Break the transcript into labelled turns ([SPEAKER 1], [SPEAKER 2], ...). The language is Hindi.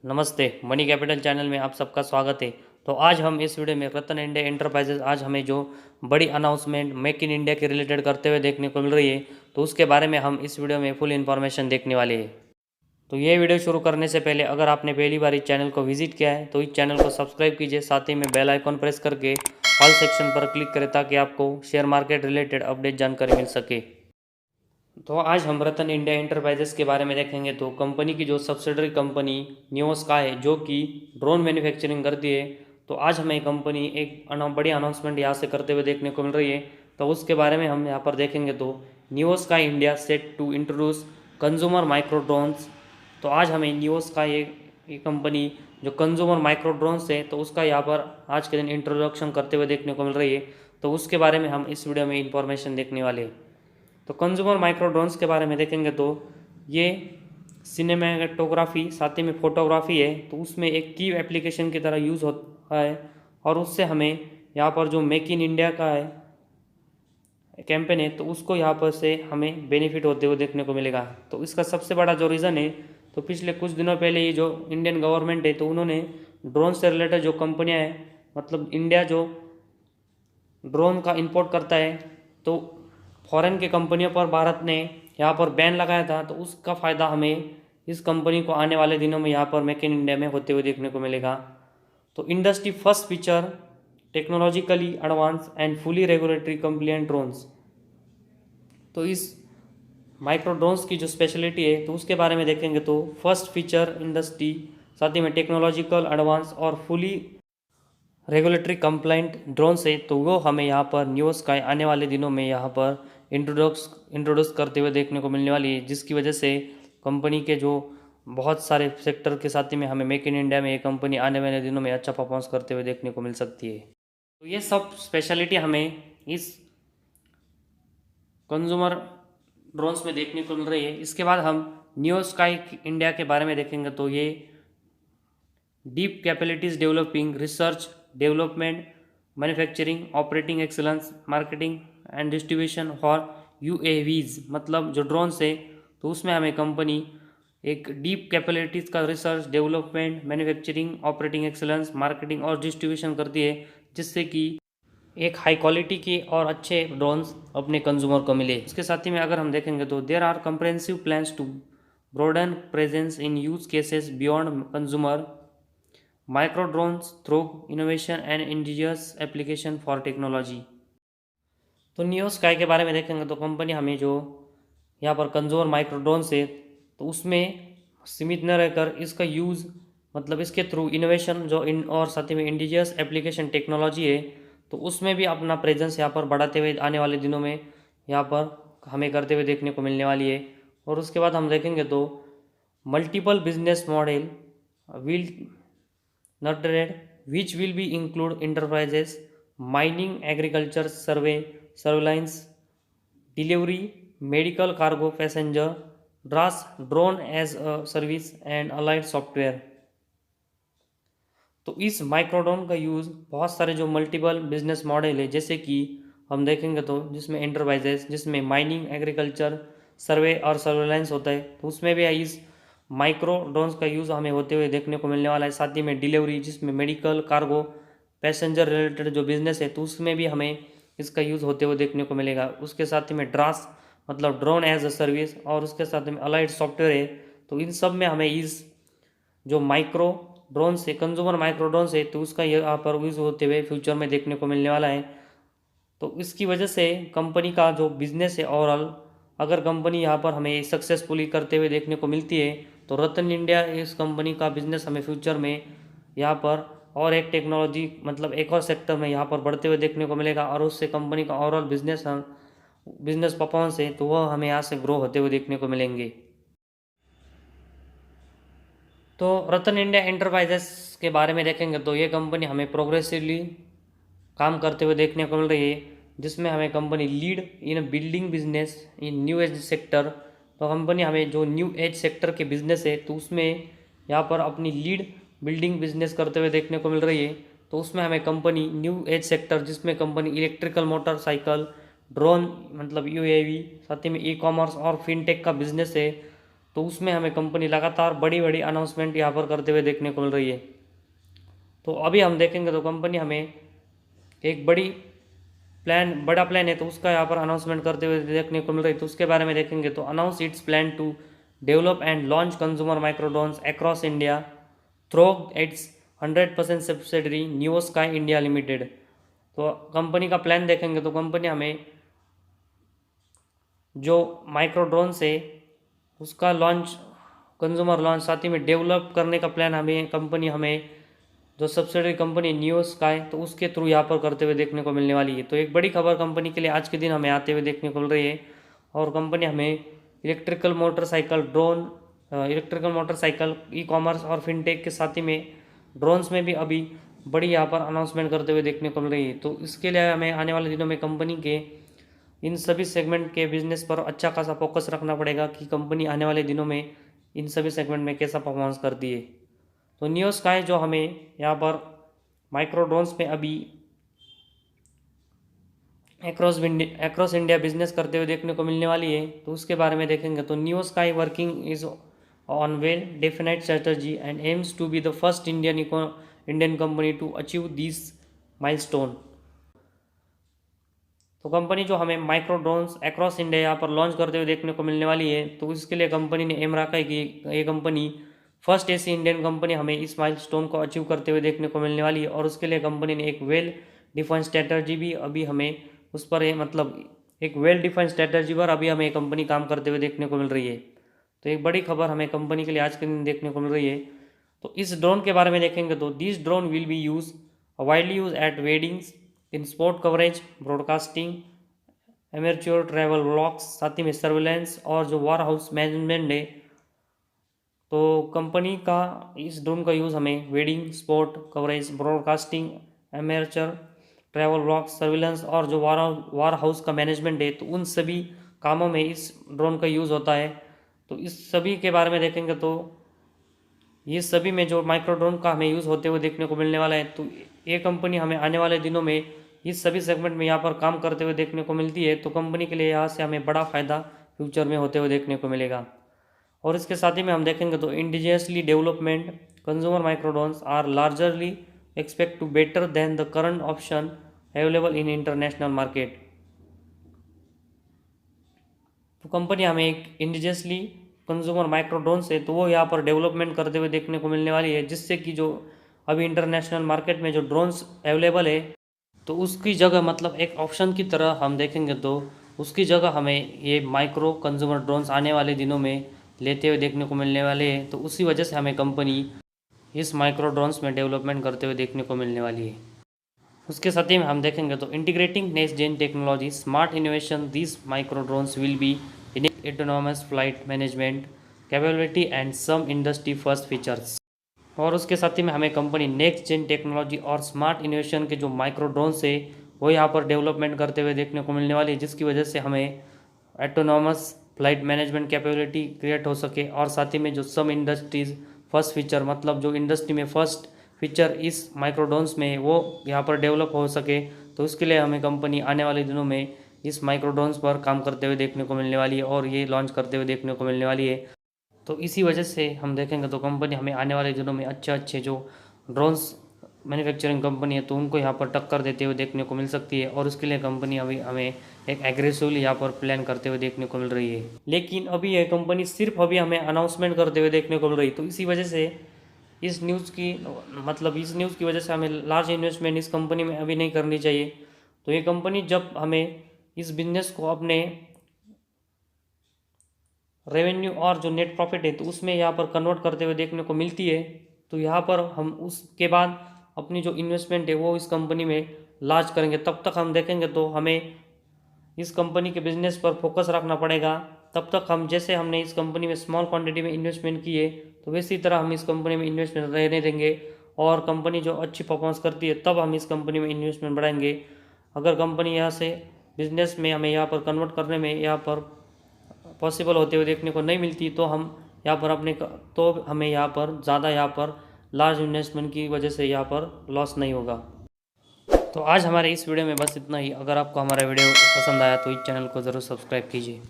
[SPEAKER 1] नमस्ते, मनी कैपिटल चैनल में आप सबका स्वागत है। तो आज हम इस वीडियो में रतन इंडिया एंटरप्राइजेज आज हमें जो बड़ी अनाउंसमेंट मेक इन इंडिया के रिलेटेड करते हुए देखने को मिल रही है, तो उसके बारे में हम इस वीडियो में फुल इन्फॉर्मेशन देखने वाले हैं। तो ये वीडियो शुरू करने से पहले अगर आपने पहली बार इस चैनल को विजिट किया है तो इस चैनल को सब्सक्राइब कीजिए, साथ ही में बेल आइकॉन प्रेस करके ऑल सेक्शन पर क्लिक करें ताकि आपको शेयर मार्केट रिलेटेड अपडेट जानकारी मिल सके। तो आज हम रतन इंडिया एंटरप्राइजेस के बारे में देखेंगे। तो कंपनी की जो सब्सिडरी कंपनी नियो स्काई है जो कि ड्रोन मैन्युफैक्चरिंग करती है, तो आज हमें कंपनी एक बड़ी अनाउंसमेंट यहाँ से करते हुए देखने को मिल रही है। तो उसके बारे में हम यहाँ पर देखेंगे। तो Neo Sky India set to introduce consumer micro drones. तो आज हमें नियो स्काई ये कंपनी जो कंज्यूमर माइक्रो ड्रोन्स है तो उसका यहाँ पर आज के दिन इंट्रोडक्शन करते हुए देखने को मिल रही है। तो उसके बारे में हम इस वीडियो में इंफॉर्मेशन देखने वाले हैं। तो कंज्यूमर माइक्रो ड्रोन्स के बारे में देखेंगे तो ये सिनेमेटोग्राफी साथ ही में फोटोग्राफी है, तो उसमें एक की एप्लीकेशन की तरह यूज़ होता है और उससे हमें यहाँ पर जो मेक इन इंडिया का है कैंपेन है तो उसको यहाँ पर से हमें बेनिफिट होते हुए देखने को मिलेगा। तो इसका सबसे बड़ा जो रीज़न है, तो पिछले कुछ दिनों पहले ये जो इंडियन गवर्नमेंट है तो उन्होंने ड्रोन से रिलेटेड जो कंपनियाँ हैं, मतलब इंडिया जो ड्रोन का इंपोर्ट करता है तो फॉरेन की कंपनियों पर भारत ने यहाँ पर बैन लगाया था, तो उसका फ़ायदा हमें इस कंपनी को आने वाले दिनों में यहाँ पर मेक इन इंडिया में होते हुए देखने को मिलेगा। तो industry first feature technologically advance and fully regulatory compliant drones. तो इस माइक्रो ड्रोन्स की जो स्पेशलिटी है तो उसके बारे में देखेंगे। तो फर्स्ट फीचर इंडस्ट्री, साथ ही में टेक्नोलॉजिकल एडवांस और फुली रेगुलेटरी कंप्लाइंट ड्रोन से, तो वो हमें यहाँ पर नियो स्काई आने वाले दिनों में यहाँ पर इंट्रोड्यूस करते हुए देखने को मिलने वाली है, जिसकी वजह से कंपनी के जो बहुत सारे सेक्टर के साथ ही में हमें मेक इन इंडिया में ये कंपनी आने वाले दिनों में अच्छा परफॉर्मेंस करते हुए देखने को मिल सकती है। तो ये सब स्पेशलिटी हमें इस कंज्यूमर ड्रोन्स में देखने को मिल रही है। इसके बाद हम नियो स्काई इंडिया के बारे में देखेंगे। तो ये deep capabilities developing research development manufacturing operating excellence marketing and distribution for UAVs, मतलब जो ड्रोन्स है तो उसमें हमें कंपनी एक डीप कैपेबिलिटीज़ का research development manufacturing operating excellence marketing और डिस्ट्रीब्यूशन करती है, जिससे कि एक हाई क्वालिटी की और अच्छे ड्रोन्स अपने कंज्यूमर को मिले। इसके साथ ही में अगर हम देखेंगे तो there are comprehensive plans to broaden presence in use cases beyond consumer micro drones through innovation and indigenous application for technology. तो नियो स्काई के बारे में देखेंगे तो कंपनी हमें जो यहाँ पर कंज्यूमर माइक्रो ड्रोन से तो उसमें सीमित न रहकर इसका यूज़, मतलब इसके थ्रू इनोवेशन जो इन और साथ ही में इंडिजियस एप्लीकेशन टेक्नोलॉजी है तो उसमें भी अपना प्रेजेंस यहाँ पर बढ़ाते हुए आने वाले दिनों में यहाँ पर हमें करते हुए देखने को मिलने वाली है। और उसके बाद हम देखेंगे तो multiple business model will nurtured, which will be include enterprises, mining, agriculture, survey, surveillance, delivery, medical cargo passenger, DRAS, drone as a service and allied software। तो इस माइक्रोड्रोन का यूज़ बहुत सारे जो मल्टीपल बिजनेस मॉडल है, जैसे कि हम देखेंगे तो जिसमें एंटरप्राइजेस जिसमें माइनिंग एग्रीकल्चर सर्वे और सर्वेलेंस होता है तो उसमें भी इस माइक्रो ड्रोन्स का यूज़ हमें होते हुए देखने को मिलने वाला है। साथ ही में डिलीवरी जिसमें मेडिकल कार्गो पैसेंजर रिलेटेड जो बिजनेस है तो उसमें भी हमें इसका यूज़ होते हुए देखने को मिलेगा। उसके साथ ही में ड्रास मतलब ड्रोन एज अ सर्विस और उसके साथ में अलाइड सॉफ्टवेयर है, तो इन सब में हमें इस जो माइक्रो ड्रोन से कंज्यूमर माइक्रो ड्रोन से तो उसका यहाँ पर यूज़ होते हुए फ्यूचर में देखने को मिलने वाला है। तो इसकी वजह से कंपनी का जो बिज़नेस है ओवरऑल, अगर कंपनी यहाँ पर हमें सक्सेसफुली करते हुए देखने को मिलती है तो रतन इंडिया इस कंपनी का बिज़नेस हमें फ्यूचर में यहाँ पर और एक टेक्नोलॉजी मतलब एक और सेक्टर में यहाँ पर बढ़ते हुए देखने को मिलेगा और उससे कंपनी का ओवरऑल बिजनेस परफॉर्मेंस है तो वह हमें यहाँ से ग्रो होते हुए देखने को मिलेंगे। तो रतन इंडिया एंटरप्राइजेस के बारे में देखेंगे तो ये कंपनी हमें प्रोग्रेसिवली काम करते हुए देखने को मिल रही है, जिसमें हमें company lead in building business in new age sector. तो कंपनी हमें जो न्यू एज सेक्टर के बिजनेस है तो उसमें यहाँ पर अपनी लीड बिल्डिंग बिजनेस करते हुए देखने को मिल रही है। तो उसमें हमें कंपनी न्यू एज सेक्टर जिसमें कंपनी इलेक्ट्रिकल मोटरसाइकिल ड्रोन मतलब यूएवी साथ ही में ई कॉमर्स और फिनटेक का बिजनेस है तो उसमें हमें कंपनी लगातार बड़ी बड़ी अनाउंसमेंट यहाँ पर करते हुए देखने को मिल रही है। तो अभी हम देखेंगे तो कंपनी हमें एक बड़ा प्लान है, तो उसका यहाँ पर अनाउंसमेंट करते हुए देखने को मिल रही है। तो उसके बारे में देखेंगे तो announce its plan to develop and launch consumer micro drones across India through its 100% subsidiary New Sky India limited. तो कंपनी का प्लान देखेंगे तो कंपनी हमें जो माइक्रो ड्रोन्स है उसका लॉन्च, कंज्यूमर लॉन्च, साथ ही में डेवलप करने का प्लान कंपनी हमें जो सब्सिडरी कंपनी न्यू स्काई, तो उसके थ्रू यहाँ पर करते हुए देखने को मिलने वाली है। तो एक बड़ी खबर कंपनी के लिए आज के दिन हमें आते हुए देखने को मिल रही है। और कंपनी हमें इलेक्ट्रिकल मोटरसाइकिल, ई कॉमर्स और फिनटेक के साथ ही में ड्रोन्स में भी अभी बड़ी यहाँ पर अनाउंसमेंट करते हुए देखने को मिल रही है। तो इसके लिए हमें आने वाले दिनों में कंपनी के इन सभी सेगमेंट के बिजनेस पर अच्छा खासा फोकस रखना पड़ेगा कि कंपनी आने वाले दिनों में इन सभी सेगमेंट में कैसा परफॉर्मेंस करती है। तो न्यू स्काई जो हमें यहाँ पर माइक्रो ड्रोन्स में अभी अक्रॉस इंडिया बिजनेस करते हुए देखने को मिलने वाली है, तो उसके बारे में देखेंगे तो New Sky working is on well definite strategy and aims to be the first Indian company to achieve this milestone. तो कंपनी जो हमें माइक्रो ड्रोन्स अक्रॉस इंडिया यहाँ पर लॉन्च करते हुए देखने को मिलने वाली है, तो इसके लिए कंपनी ने एम रखा है कि ये कंपनी फर्स्ट ऐसी इंडियन कंपनी हमें इस माइलस्टोन को अचीव करते हुए देखने को मिलने वाली है। और उसके लिए कंपनी ने एक वेल डिफाइंड स्ट्रेटजी भी अभी हमें उस पर एक वेल डिफाइंड स्ट्रेटजी पर अभी हमें कंपनी काम करते हुए देखने को मिल रही है। तो एक बड़ी खबर हमें कंपनी के लिए आज के दिन देखने को मिल रही है। तो इस ड्रोन के बारे में देखेंगे तो this drone will be widely use at weddings, in sport coverage, broadcasting, amateur travel vlogs, साथ ही में सर्विलेंस और जो वार हाउस मैनेजमेंट है। तो कंपनी का इस ड्रोन का यूज़ हमें wedding, sport coverage, broadcasting, amateur travel vlogs, surveillance और जो वार हाउस का मैनेजमेंट है, तो उन सभी कामों में इस ड्रोन का यूज़ होता है। तो इस सभी के बारे में देखेंगे तो ये सभी में जो माइक्रो ड्रोन का हमें यूज़ होते हुए देखने को मिलने वाला है। तो ये कंपनी हमें आने वाले दिनों में इस सभी सेगमेंट में यहाँ पर काम करते हुए देखने को मिलती है। तो कंपनी के लिए यहाँ से हमें बड़ा फ़ायदा फ्यूचर में होते हुए देखने को मिलेगा। और इसके साथ ही में हम देखेंगे तो indigenously development consumer micro drones are largely expect to better than the current option available in international market. तो कंपनी हमें एक इंडिजियसली कंज्यूमर माइक्रो ड्रोन्स है, तो वो यहाँ पर डेवलपमेंट करते हुए देखने को मिलने वाली है, जिससे कि जो अभी इंटरनेशनल मार्केट में जो ड्रोन्स अवेलेबल है, तो उसकी जगह एक ऑप्शन की तरह हम देखेंगे तो उसकी जगह हमें ये माइक्रो कंज्यूमर ड्रोन्स आने वाले दिनों में लेते हुए देखने को मिलने वाले हैं। तो उसी वजह से हमें कंपनी इस माइक्रो ड्रोन्स में डेवलपमेंट करते हुए देखने को मिलने वाली है। उसके साथ ही में हम देखेंगे तो integrating next gen technology, smart innovation, this micro drones will be in autonomous flight management capability and some industry first features. और उसके साथ ही में हमें कंपनी नेक्स्ट जेन टेक्नोलॉजी और स्मार्ट इनोवेशन के जो माइक्रो ड्रोन्स है वो यहाँ पर डेवलपमेंट करते हुए देखने को मिलने वाली है, जिसकी वजह से हमें autonomous flight management capability create हो सके। और साथ ही में जो सम इंडस्ट्रीज फर्स्ट फीचर, जो इंडस्ट्री में फर्स्ट फीचर इस माइक्रो ड्रोन्स में वो यहाँ पर डेवलप हो सके। तो उसके लिए हमें कंपनी आने वाले दिनों में इस माइक्रो ड्रोन्स पर काम करते हुए देखने को मिलने वाली है और ये लॉन्च करते हुए देखने को मिलने वाली है। तो इसी वजह से हम देखेंगे तो कंपनी हमें आने वाले दिनों में अच्छे जो ड्रोन्स मैन्युफैक्चरिंग कंपनी है तो उनको यहाँ पर टक्कर देते हुए देखने को मिल सकती है। और उसके लिए कंपनी अभी हमें एक एग्रेसिवली यहाँ पर प्लान करते हुए देखने को मिल रही है। लेकिन अभी ये कंपनी सिर्फ अभी हमें अनाउंसमेंट करते हुए देखने को मिल रही है। तो इसी वजह से इस न्यूज़ की वजह से हमें लार्ज इन्वेस्टमेंट इस कंपनी में अभी नहीं करनी चाहिए। तो ये कंपनी जब हमें इस बिजनेस को अपने रेवेन्यू और जो नेट प्रॉफिट है तो उसमें यहाँ पर कन्वर्ट करते हुए देखने को मिलती है, तो यहाँ पर हम उसके बाद अपनी जो इन्वेस्टमेंट है वो इस कंपनी में लार्ज करेंगे। तब तक हम देखेंगे तो हमें इस कंपनी के बिजनेस पर फोकस रखना पड़ेगा। तब तक हम जैसे हमने इस कंपनी में स्मॉल क्वांटिटी में इन्वेस्टमेंट किए तो वैसी तरह हम इस कंपनी में इन्वेस्टमेंट रहने देंगे। और कंपनी जो अच्छी परफॉर्मेंस करती है तब हम इस कंपनी में इन्वेस्टमेंट बढ़ाएंगे। अगर कंपनी यहाँ से बिजनेस में हमें यहाँ पर कन्वर्ट करने में यहाँ पर पॉसिबल होते हुए देखने को नहीं मिलती तो हम यहाँ पर हमें यहाँ पर ज़्यादा लार्ज इन्वेस्टमेंट की वजह से यहाँ पर लॉस नहीं होगा। तो आज हमारे इस वीडियो में बस इतना ही। अगर आपको हमारा वीडियो पसंद आया तो इस चैनल को ज़रूर सब्सक्राइब कीजिए।